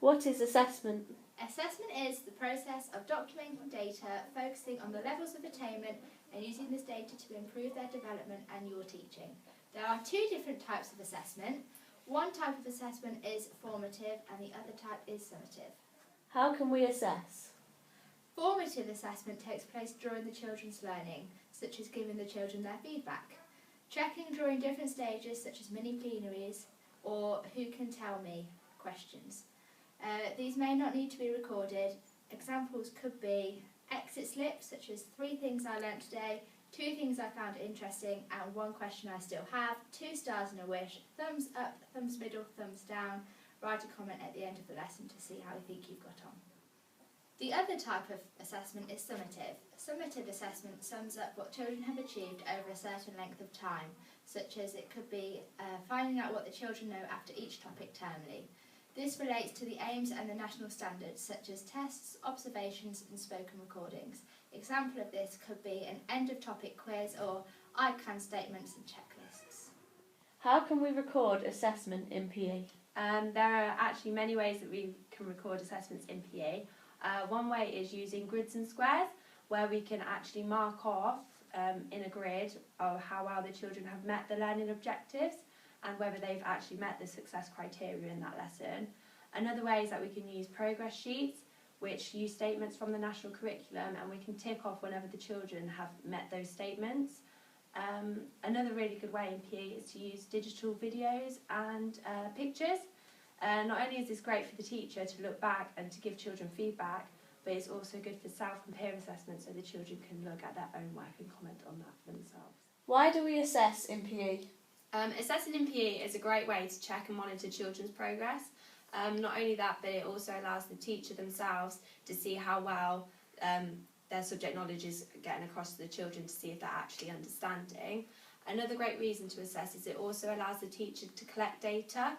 What is assessment? Assessment is the process of documenting data, focusing on the levels of attainment and using this data to improve their development and your teaching. There are two different types of assessment. One type of assessment is formative and the other type is summative. How can we assess? Formative assessment takes place during the children's learning, such as giving the children their feedback. Checking during different stages, such as mini plenaries or who can tell me questions. These may not need to be recorded. Examples could be exit slips, such as 3 things I learnt today, 2 things I found interesting, and 1 question I still have, 2 stars and a wish, thumbs up, thumbs middle, thumbs down. Write a comment at the end of the lesson to see how you think you've got on. The other type of assessment is summative. Summative assessment sums up what children have achieved over a certain length of time, such as it could be finding out what the children know after each topic termly. This relates to the aims and the national standards, such as tests, observations and spoken recordings. Example of this could be an end-of-topic quiz or I can statements and checklists. How can we record assessment in PE? There are actually many ways that we can record assessments in PE. One way is using grids and squares, where we can actually mark off in a grid of how well the children have met the learning objectives and whether they've actually met the success criteria in that lesson. Another way is that we can use progress sheets, which use statements from the national curriculum, and we can tick off whenever the children have met those statements. Another really good way in PE is to use digital videos and pictures. Not only is this great for the teacher to look back and to give children feedback, but it's also good for self and peer assessment so the children can look at their own work and comment on that for themselves. Why do we assess in PE? Assessing in PE is a great way to check and monitor children's progress. Not only that, but it also allows the teacher themselves to see how well their subject knowledge is getting across to the children, to see if they're actually understanding. Another great reason to assess is it also allows the teacher to collect data,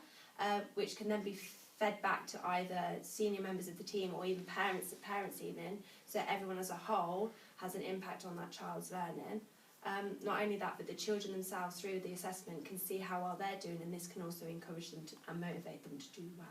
which can then be fed back to either senior members of the team or even parents at parents' evening, so everyone as a whole has an impact on that child's learning. Not only that, but the children themselves through the assessment can see how well they're doing, and this can also encourage them and motivate them to do well.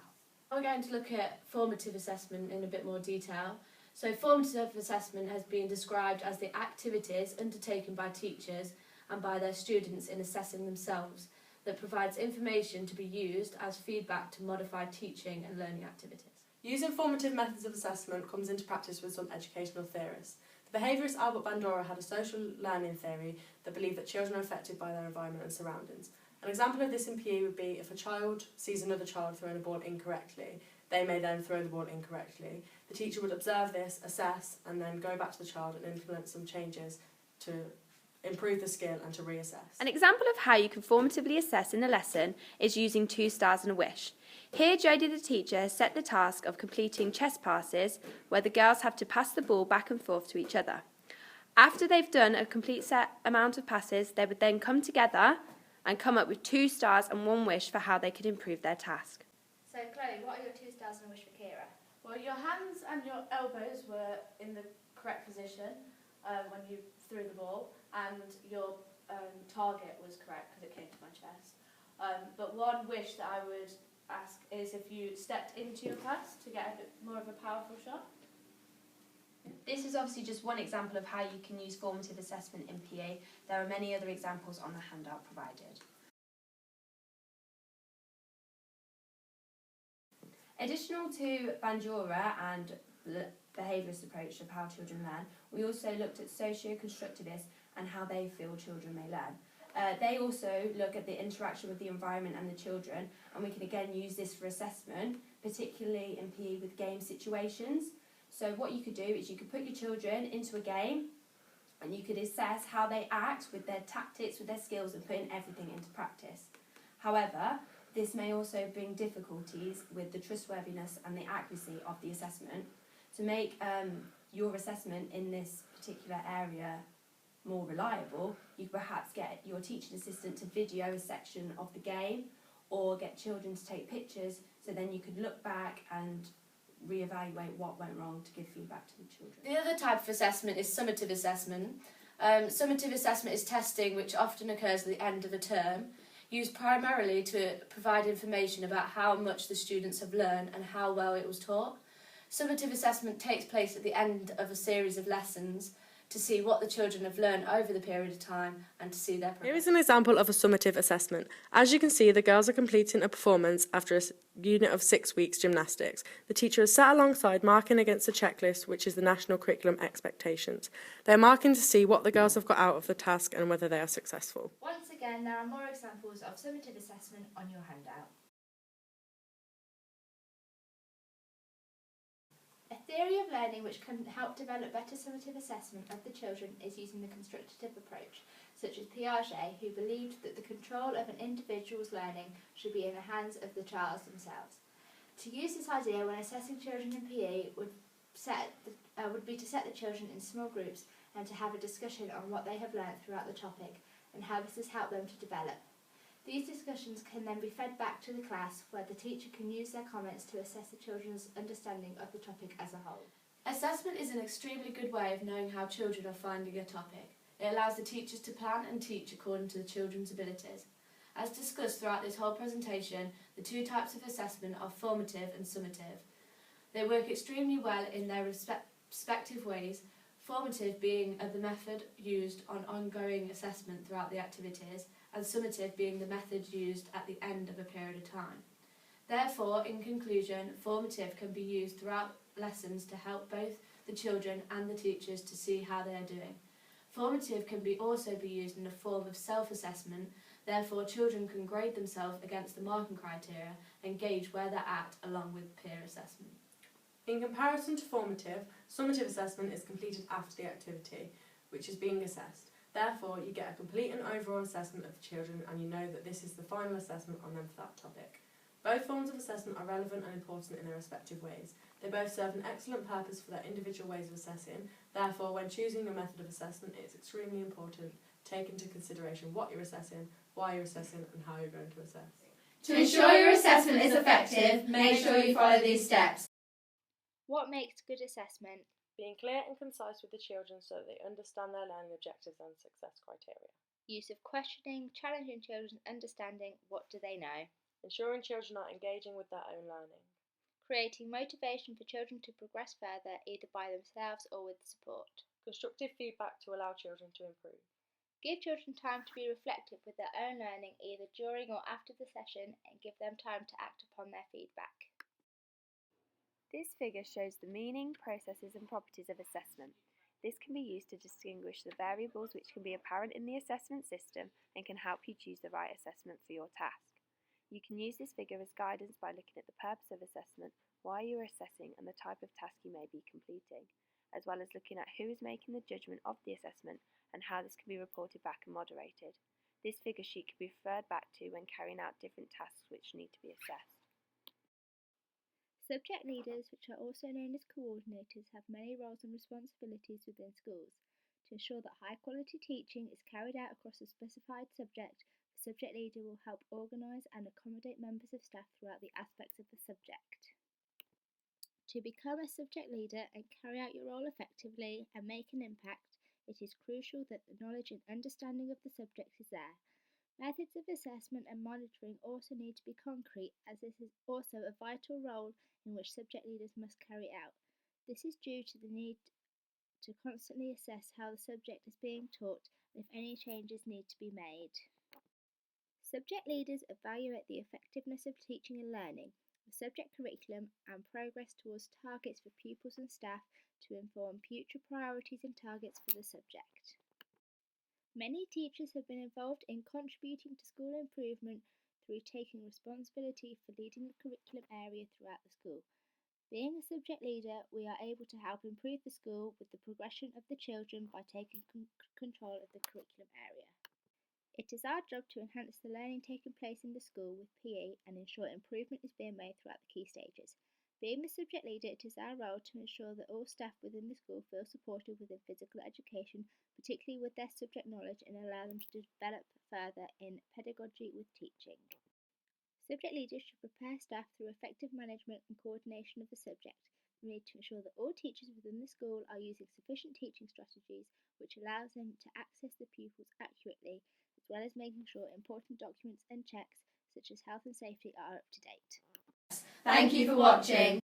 We're going to look at formative assessment in a bit more detail. So formative assessment has been described as the activities undertaken by teachers and by their students in assessing themselves that provides information to be used as feedback to modify teaching and learning activities. Using formative methods of assessment comes into practice with some educational theorists. The behaviourist Albert Bandura had a social learning theory that believed that children are affected by their environment and surroundings. An example of this in PE would be if a child sees another child throwing a ball incorrectly, they may then throw the ball incorrectly. The teacher would observe this, assess, and then go back to the child and implement some changes to improve the skill and to reassess. An example of how you can formatively assess in a lesson is using 2 stars and a wish. Here, Jodie the teacher has set the task of completing chess passes where the girls have to pass the ball back and forth to each other. After they've done a complete set amount of passes, they would then come together and come up with 2 stars and 1 wish for how they could improve their task. So Chloe, what are your 2 stars and a wish for Kira? Well, your hands and your elbows were in the correct position when you threw the ball, and your target was correct because it came to my chest. But one wish that I would ask is if you stepped into your pass to get a bit more of a powerful shot. This is obviously just one example of how you can use formative assessment in PE. There are many other examples on the handout provided. Additional to Bandura and the behaviourist approach of how children learn, we also looked at socio-constructivists and how they feel children may learn. They also look at the interaction with the environment and the children, and we can again use this for assessment, particularly in PE with game situations. So what you could do is you could put your children into a game and you could assess how they act with their tactics, with their skills, and putting everything into practice. However, this may also bring difficulties with the trustworthiness and the accuracy of the assessment. To make your assessment in this particular area more reliable, you could perhaps get your teaching assistant to video a section of the game or get children to take pictures, so then you could look back and reevaluate what went wrong to give feedback to the children. The other type of assessment is summative assessment. Summative assessment is testing which often occurs at the end of a term. used primarily to provide information about how much the students have learned and how well it was taught. Summative assessment takes place at the end of a series of lessons to see what the children have learned over the period of time and to see their progress. Here is an example of a summative assessment. As you can see, the girls are completing a performance after a unit of 6 weeks gymnastics. The teacher is sat alongside marking against the checklist, which is the National Curriculum Expectations. They are marking to see what the girls have got out of the task and whether they are successful. Once again, there are more examples of summative assessment on your handout. A theory of learning which can help develop better summative assessment of the children is using the constructive approach, such as Piaget, who believed that the control of an individual's learning should be in the hands of the child themselves. To use this idea when assessing children in PE would be to set the children in small groups and to have a discussion on what they have learnt throughout the topic and how this has helped them to develop. These discussions can then be fed back to the class, where the teacher can use their comments to assess the children's understanding of the topic as a whole. Assessment is an extremely good way of knowing how children are finding a topic. It allows the teachers to plan and teach according to the children's abilities. As discussed throughout this whole presentation, the two types of assessment are formative and summative. They work extremely well in their respective ways, formative being the method used on ongoing assessment throughout the activities, and summative being the method used at the end of a period of time. Therefore, in conclusion, formative can be used throughout lessons to help both the children and the teachers to see how they are doing. Formative can also be used in the form of self-assessment, therefore children can grade themselves against the marking criteria and gauge where they're at along with peer assessment. In comparison to formative, summative assessment is completed after the activity, which is being assessed. Therefore, you get a complete and overall assessment of the children, and you know that this is the final assessment on them for that topic. Both forms of assessment are relevant and important in their respective ways. They both serve an excellent purpose for their individual ways of assessing. Therefore, when choosing your method of assessment, it's extremely important to take into consideration what you're assessing, why you're assessing, and how you're going to assess. To ensure your assessment is effective, make sure you follow these steps. What makes good assessment? Being clear and concise with the children so that they understand their learning objectives and success criteria. Use of questioning, challenging children's understanding, what do they know? Ensuring children are engaging with their own learning. Creating motivation for children to progress further, either by themselves or with support. Constructive feedback to allow children to improve. Give children time to be reflective with their own learning, either during or after the session, and give them time to act upon their feedback. This figure shows the meaning, processes and properties of assessment. This can be used to distinguish the variables which can be apparent in the assessment system and can help you choose the right assessment for your task. You can use this figure as guidance by looking at the purpose of assessment, why you are assessing and the type of task you may be completing, as well as looking at who is making the judgment of the assessment and how this can be reported back and moderated. This figure sheet can be referred back to when carrying out different tasks which need to be assessed. Subject leaders, which are also known as coordinators, have many roles and responsibilities within schools. To ensure that high quality teaching is carried out across a specified subject, the subject leader will help organise and accommodate members of staff throughout the aspects of the subject. To become a subject leader and carry out your role effectively and make an impact, it is crucial that the knowledge and understanding of the subject is there. Methods of assessment and monitoring also need to be concrete, as this is also a vital role in which subject leaders must carry out. This is due to the need to constantly assess how the subject is being taught and if any changes need to be made. Subject leaders evaluate the effectiveness of teaching and learning, the subject curriculum and progress towards targets for pupils and staff to inform future priorities and targets for the subject. Many teachers have been involved in contributing to school improvement through taking responsibility for leading the curriculum area throughout the school. Being a subject leader, we are able to help improve the school with the progression of the children by taking control of the curriculum area. It is our job to enhance the learning taking place in the school with PE and ensure improvement is being made throughout the key stages. Being the subject leader, it is our role to ensure that all staff within the school feel supported within physical education, particularly with their subject knowledge, and allow them to develop further in pedagogy with teaching. Subject leaders should prepare staff through effective management and coordination of the subject. We need to ensure that all teachers within the school are using sufficient teaching strategies which allows them to access the pupils accurately. as well as making sure important documents and checks such as health and safety are up to date. Thank you for watching.